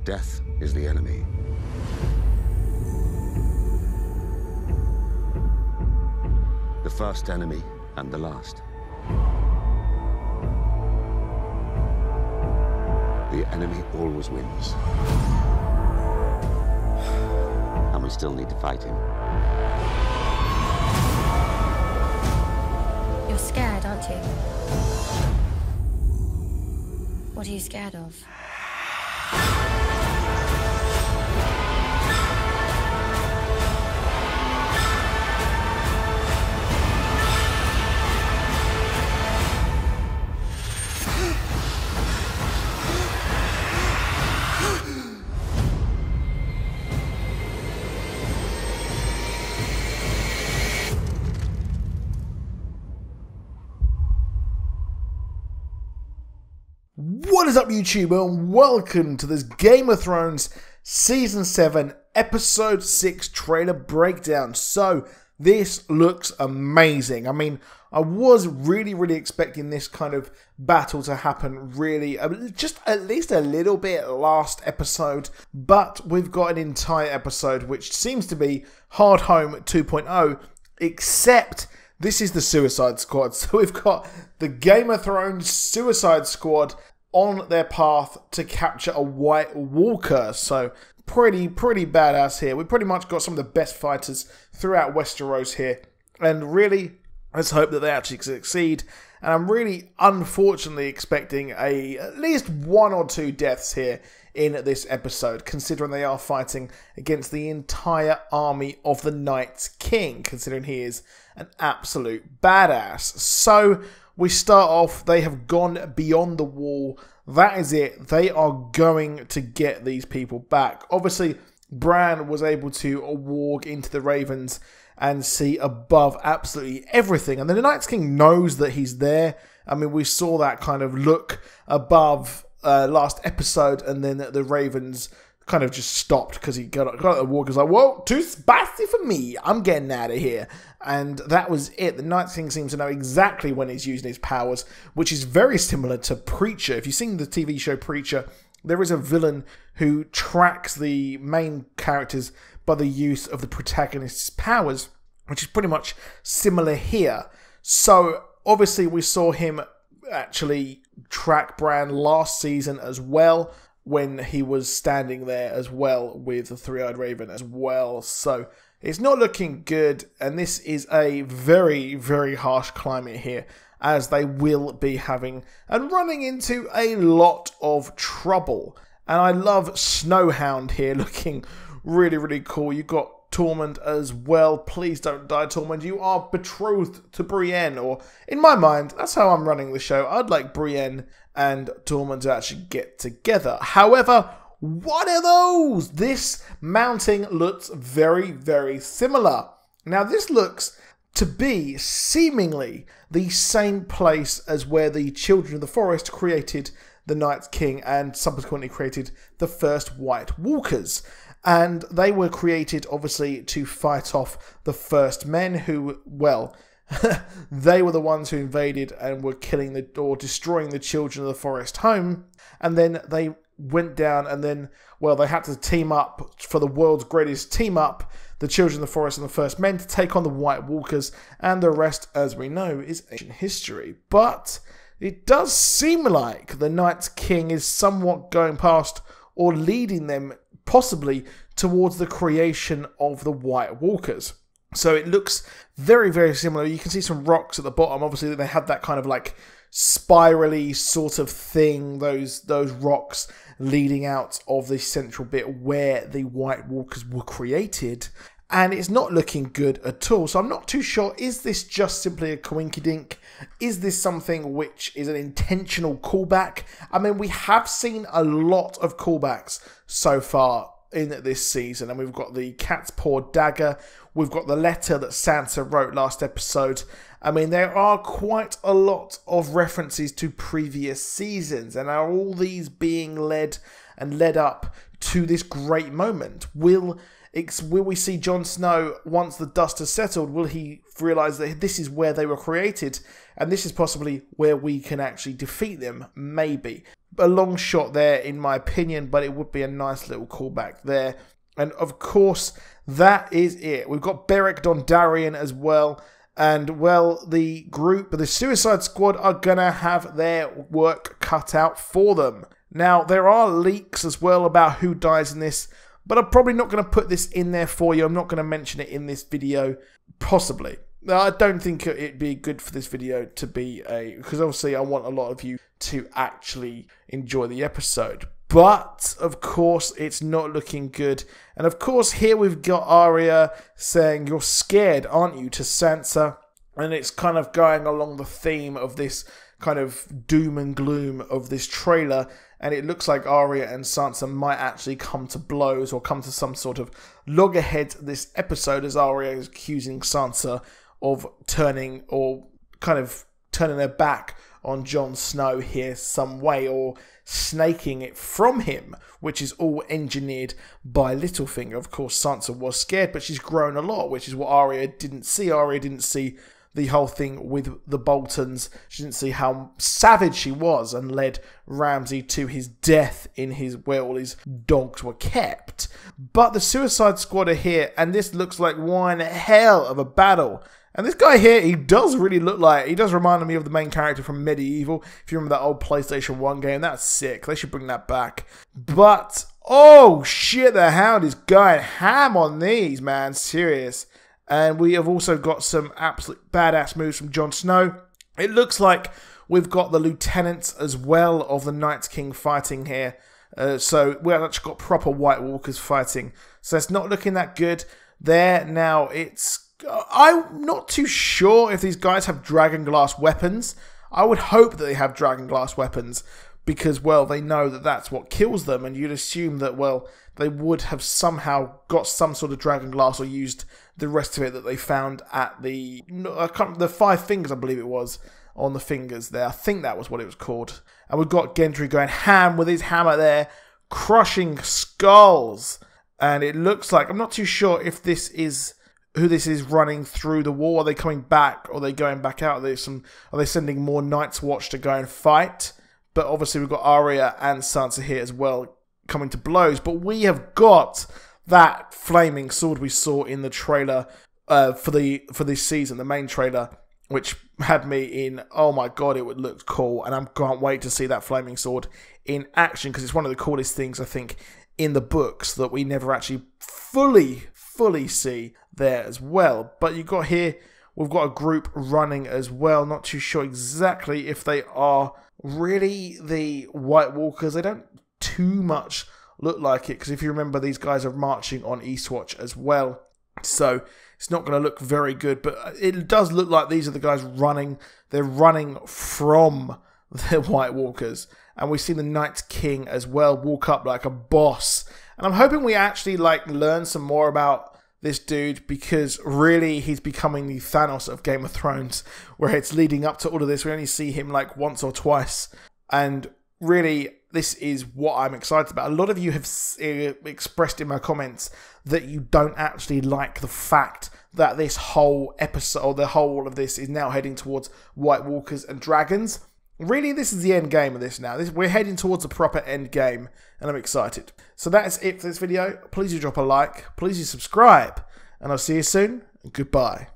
Death is the enemy. The first enemy and the last. The enemy always wins. And we still need to fight him. You're scared, aren't you? What are you scared of? What is up, YouTube, and welcome to this Game of Thrones Season 7 Episode 6 trailer breakdown. So, this looks amazing. I mean, I was really expecting this kind of battle to happen really, just at least a little bit last episode, but we've got an entire episode which seems to be Hard Home 2.0, except this is the Suicide Squad. So we've got the Game of Thrones Suicide Squad on their path to capture a White Walker. So pretty badass here. We pretty much got some of the best fighters throughout Westeros here. And really, let's hope that they actually succeed. And I'm really unfortunately expecting at least 1 or 2 deaths here in this episode, considering they are fighting against the entire army of the Night's King, considering he is an absolute badass. So we start off, they have gone beyond the wall. That is it. They are going to get these people back. Obviously, Bran was able to walk into the Ravens and see above absolutely everything. And then the Night's King knows that he's there. I mean, we saw that kind of look above last episode, and then the Ravens kind of just stopped because he got at the walk. He was like, whoa, too spicy for me. I'm getting out of here. And that was it. The Night King seems to know exactly when he's using his powers, which is very similar to Preacher. If you've seen the TV show Preacher, there is a villain who tracks the main characters by the use of the protagonist's powers, which is pretty much similar here. So obviously we saw him actually track Bran last season as well, when he was standing there as well with the Three-Eyed Raven as well. So it's not looking good, and this is a very harsh climate here, as they will be having and running into a lot of trouble. And I love Snowhound here, looking really cool. You've got Tormund as well. Please don't die, Tormund. You are betrothed to Brienne, or in my mind, that's how I'm running the show. I'd like Brienne and Tormund to actually get together. However, what are those? This mounting looks very similar. Now, this looks to be seemingly the same place as where the Children of the Forest created the Night's King and subsequently created the first White Walkers. And they were created, obviously, to fight off the First Men who, well, they were the ones who invaded and were killing or destroying the Children of the Forest home. And then they went down and then, well, they had to team up for the world's greatest team up, the Children of the Forest and the First Men, to take on the White Walkers. And the rest, as we know, is ancient history. But it does seem like the Night's King is somewhat going past or leading them possibly towards the creation of the White Walkers. So it looks very similar. You can see some rocks at the bottom. Obviously, they had that kind of like spirally sort of thing, those rocks leading out of the central bit where the White Walkers were created. And it's not looking good at all. So I'm not too sure, is this just simply a coinkydink? Is this something which is an intentional callback? I mean, we have seen a lot of callbacks so far in this season, and we've got the cat's paw dagger, we've got the letter that Sansa wrote last episode. I mean, there are quite a lot of references to previous seasons, and are all these being led up to this great moment? Will Will we see Jon Snow, once the dust has settled, will he realise that this is where they were created and this is possibly where we can actually defeat them? Maybe. A long shot there in my opinion, but it would be a nice little callback there. And of course, that is it. We've got Beric Dondarrion as well. And, well, the group, the Suicide Squad, are going to have their work cut out for them. Now, there are leaks as well about who dies in this, but I'm probably not going to put this in there for you. I'm not going to mention it in this video, possibly. I don't think it'd be good for this video to be because obviously I want a lot of you to actually enjoy the episode. But, of course, it's not looking good. And, of course, here we've got Arya saying, "You're scared, aren't you?" to Sansa. And it's kind of going along the theme of this kind of doom and gloom of this trailer. And it looks like Arya and Sansa might actually come to blows or come to some sort of loggerhead this episode, as Arya is accusing Sansa of turning their back on Jon Snow here some way, or snaking it from him, which is all engineered by Littlefinger. Of course, Sansa was scared, but she's grown a lot, which is what Arya didn't see. Arya didn't see the whole thing with the Boltons. She didn't see how savage she was and led Ramsay to his death in where all his dogs were kept. But the Suicide Squad are here, and this looks like one hell of a battle. And this guy here, he does remind me of the main character from Medieval. If you remember that old PlayStation 1 game, that's sick. They should bring that back. But, oh shit, the Hound is going ham on these, man. Serious. And we have also got some absolute badass moves from Jon Snow. It looks like we've got the lieutenants as well of the Night King fighting here. So we've actually got proper White Walkers fighting. So it's not looking that good there. Now, I'm not too sure if these guys have dragonglass weapons. I would hope that they have dragonglass weapons because, well, they know that that's what kills them, and you'd assume that, well, they would have somehow got some sort of dragonglass or used the rest of it that they found at the 5 fingers, I believe it was, on the fingers there. I think that was what it was called. And we've got Gendry going ham with his hammer there, crushing skulls. And it looks like, I'm not too sure if this is who this is running through the wall. Are they coming back or are they going back out? Are they sending more Night's Watch to go and fight? But obviously we've got Arya and Sansa here as well coming to blows. But we have got that flaming sword we saw in the trailer for this season, the main trailer, which had me in, oh my god, it would look cool. And I can't wait to see that flaming sword in action because it's one of the coolest things, I think, in the books that we never actually fully see there as well. But you've got here, we've got a group running as well. Not too sure exactly if they are really the White Walkers. They don't too much look like it because if you remember, these guys are marching on Eastwatch as well. So it's not going to look very good, but it does look like these are the guys running. They're running from the White Walkers. And we see the Night King as well walk up like a boss. And I'm hoping we actually learn some more about this dude because really he's becoming the Thanos of Game of Thrones, where it's leading up to all of this. We only see him once or twice. And really, this is what I'm excited about. A lot of you have expressed in my comments that you don't actually like the fact that this whole episode, or the whole of this, is now heading towards White Walkers and dragons. Really, this is the end game of this now. We're heading towards a proper end game, and I'm excited. So that is it for this video. Please do drop a like. Please do subscribe. And I'll see you soon. Goodbye.